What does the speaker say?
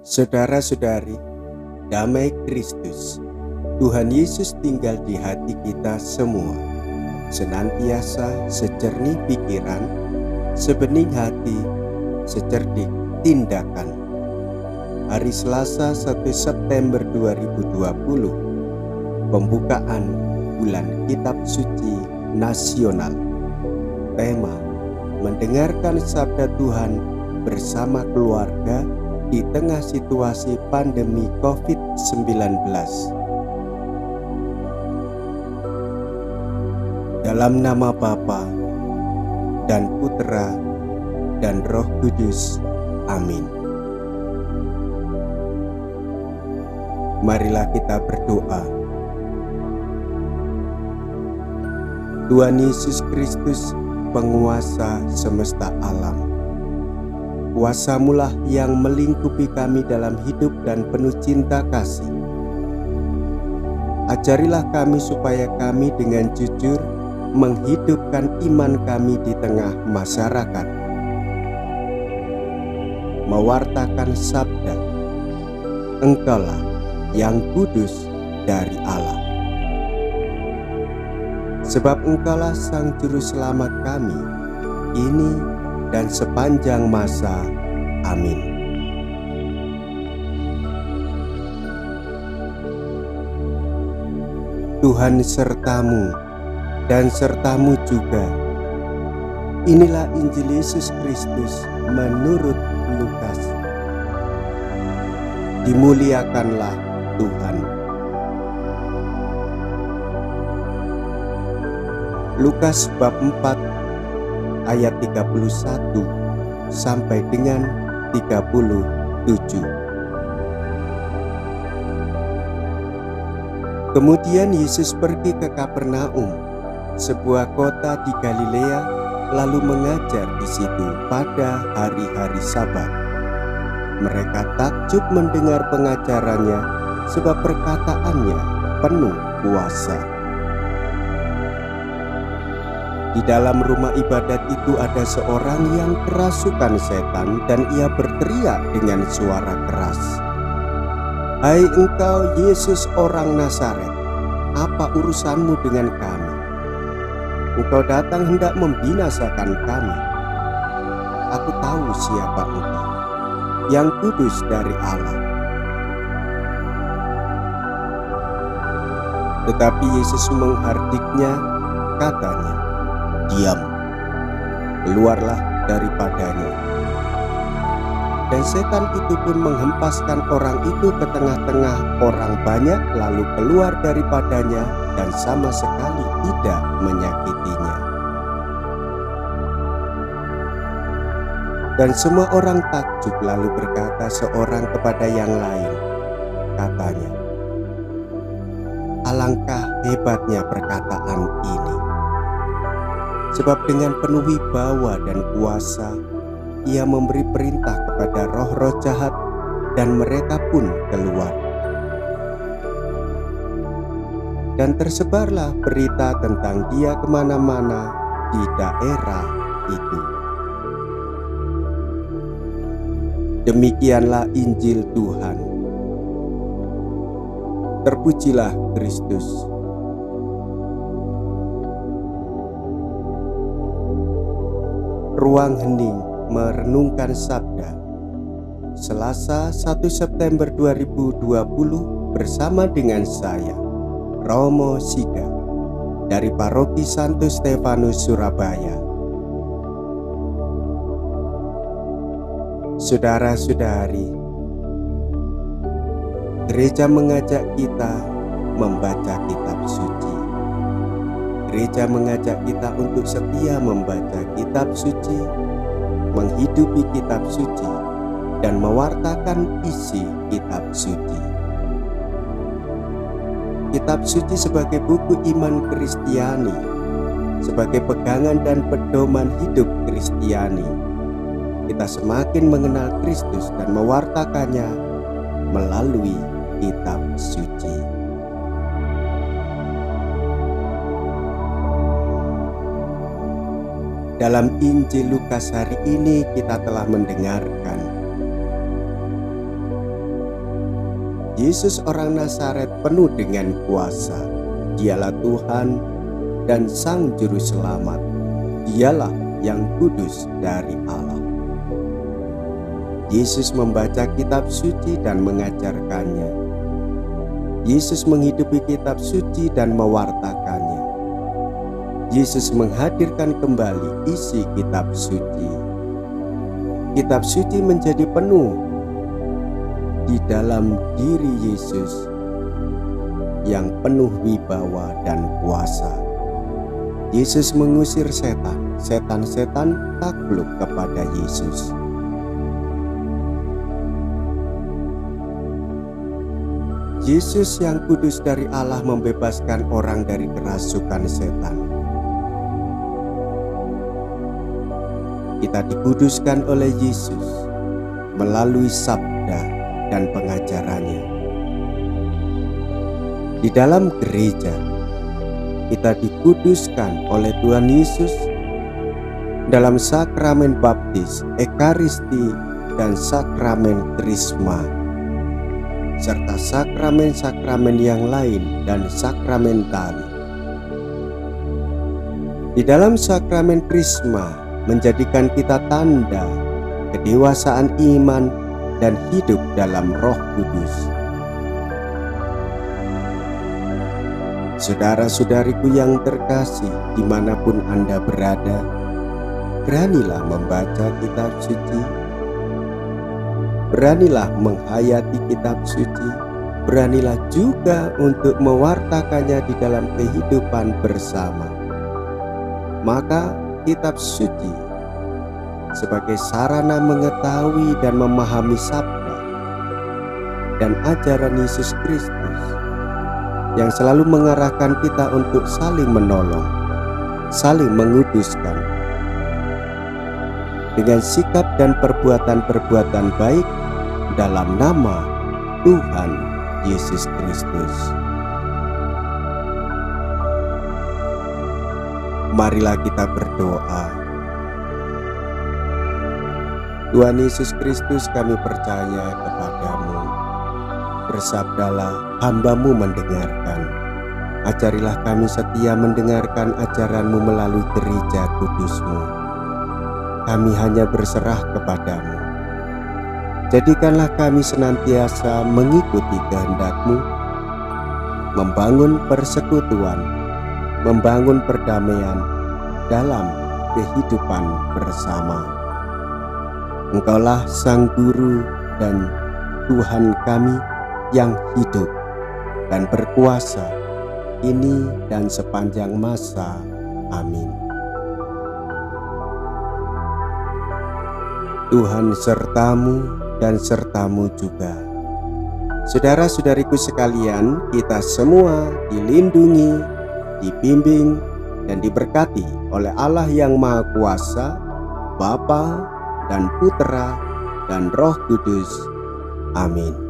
Saudara-saudari, damai Kristus, Tuhan Yesus tinggal di hati kita semua, senantiasa sejernih pikiran, sebening hati, secerdik tindakan. Hari Selasa 1 September 2020, pembukaan Bulan Kitab Suci Nasional. Tema: mendengarkan sabda Tuhan bersama keluarga di tengah situasi pandemi COVID-19. Dalam nama Bapa dan Putra dan Roh Kudus. Amin. Marilah kita berdoa. Tuhan Yesus Kristus, penguasa semesta alam, kuasa-Mulah yang melingkupi kami dalam hidup dan penuh cinta kasih. Ajarilah kami supaya kami dengan jujur menghidupkan iman kami di tengah masyarakat, mewartakan sabda, Engkaulah yang kudus dari Allah. Sebab Engkaulah Sang Juru Selamat kami, kini dan sepanjang masa. Amin. Tuhan sertamu dan sertamu juga. Inilah Injil Yesus Kristus menurut Lukas. Dimuliakanlah Tuhan. Lukas bab 4 ayat 31 sampai dengan 37. Kemudian Yesus pergi ke Kapernaum, sebuah kota di Galilea, lalu mengajar di situ pada hari-hari Sabat. Mereka takjub mendengar pengajarannya, sebab perkataannya penuh kuasa. Di dalam rumah ibadat itu ada seorang yang kerasukan setan, dan ia berteriak dengan suara keras, "Hai engkau Yesus orang Nazaret, apa urusanmu dengan kami? Engkau datang hendak membinasakan kami. Aku tahu siapa engkau, yang kudus dari Allah." Tetapi Yesus menghardiknya, katanya, "Diam, keluarlah daripadanya." Dan setan itu pun menghempaskan orang itu ke tengah-tengah orang banyak, lalu keluar daripadanya dan sama sekali tidak menyakitinya. Dan semua orang takjub, lalu berkata seorang kepada yang lain, katanya, "Alangkah hebatnya perkataan ini. Sebab dengan penuh wibawa dan kuasa ia memberi perintah kepada roh-roh jahat, dan mereka pun keluar." Dan tersebarlah berita tentang dia kemana-mana di daerah itu. Demikianlah Injil Tuhan. Terpujilah Kristus. Ruang hening merenungkan sabda. Selasa 1 September 2020 bersama dengan saya, Romo Siga, dari Paroki Santo Stefanus, Surabaya. Saudara-saudari, gereja mengajak kita membaca kitab suci. Gereja mengajak kita untuk setia membaca kitab suci, menghidupi kitab suci, dan mewartakan isi kitab suci. Kitab suci sebagai buku iman Kristiani, sebagai pegangan dan pedoman hidup Kristiani. Kita semakin mengenal Kristus dan mewartakannya melalui kitab suci. Dalam Injil Lukas hari ini kita telah mendengarkan Yesus orang Nazaret penuh dengan kuasa. Dialah Tuhan dan Sang Juru Selamat. Dialah yang kudus dari Allah. Yesus membaca kitab suci dan mengajarkannya. Yesus menghidupi kitab suci dan mewartakannya. Yesus menghadirkan kembali isi kitab suci. Kitab suci menjadi penuh di dalam diri Yesus yang penuh wibawa dan kuasa. Yesus mengusir setan. Setan-setan takluk kepada Yesus. Yesus yang kudus dari Allah membebaskan orang dari kerasukan setan. Kita dikuduskan oleh Yesus melalui sabda dan pengajarannya. Di dalam gereja, kita dikuduskan oleh Tuhan Yesus dalam sakramen baptis, ekaristi, dan sakramen krisma, serta sakramen-sakramen yang lain dan sakramen tali. Di dalam sakramen krisma menjadikan kita tanda kedewasaan iman dan hidup dalam Roh Kudus. Saudara-saudariku yang terkasih, dimanapun Anda berada, beranilah membaca kitab suci, beranilah menghayati kitab suci, beranilah juga untuk mewartakannya di dalam kehidupan bersama. Maka kitab suci sebagai sarana mengetahui dan memahami sabda dan ajaran Yesus Kristus yang selalu mengarahkan kita untuk saling menolong, saling menguduskan dengan sikap dan perbuatan-perbuatan baik dalam nama Tuhan Yesus Kristus. Marilah kita berdoa. Tuhan Yesus Kristus, kami percaya kepadamu. Bersabdalah, hamba-Mu mendengarkan. Ajarilah kami setia mendengarkan ajaran-Mu melalui gereja kudus-Mu. Kami hanya berserah kepadamu. Jadikanlah kami senantiasa mengikuti kehendak-Mu, membangun persekutuan, membangun perdamaian dalam kehidupan bersama. Engkaulah Sang Guru dan Tuhan kami yang hidup dan berkuasa ini dan sepanjang masa. Amin. Tuhan sertamu dan sertamu juga. Saudara-saudariku sekalian, kita semua dilindungi, dibimbing, dan diberkati oleh Allah yang Maha Kuasa, Bapa dan Putra dan Roh Kudus. Amin.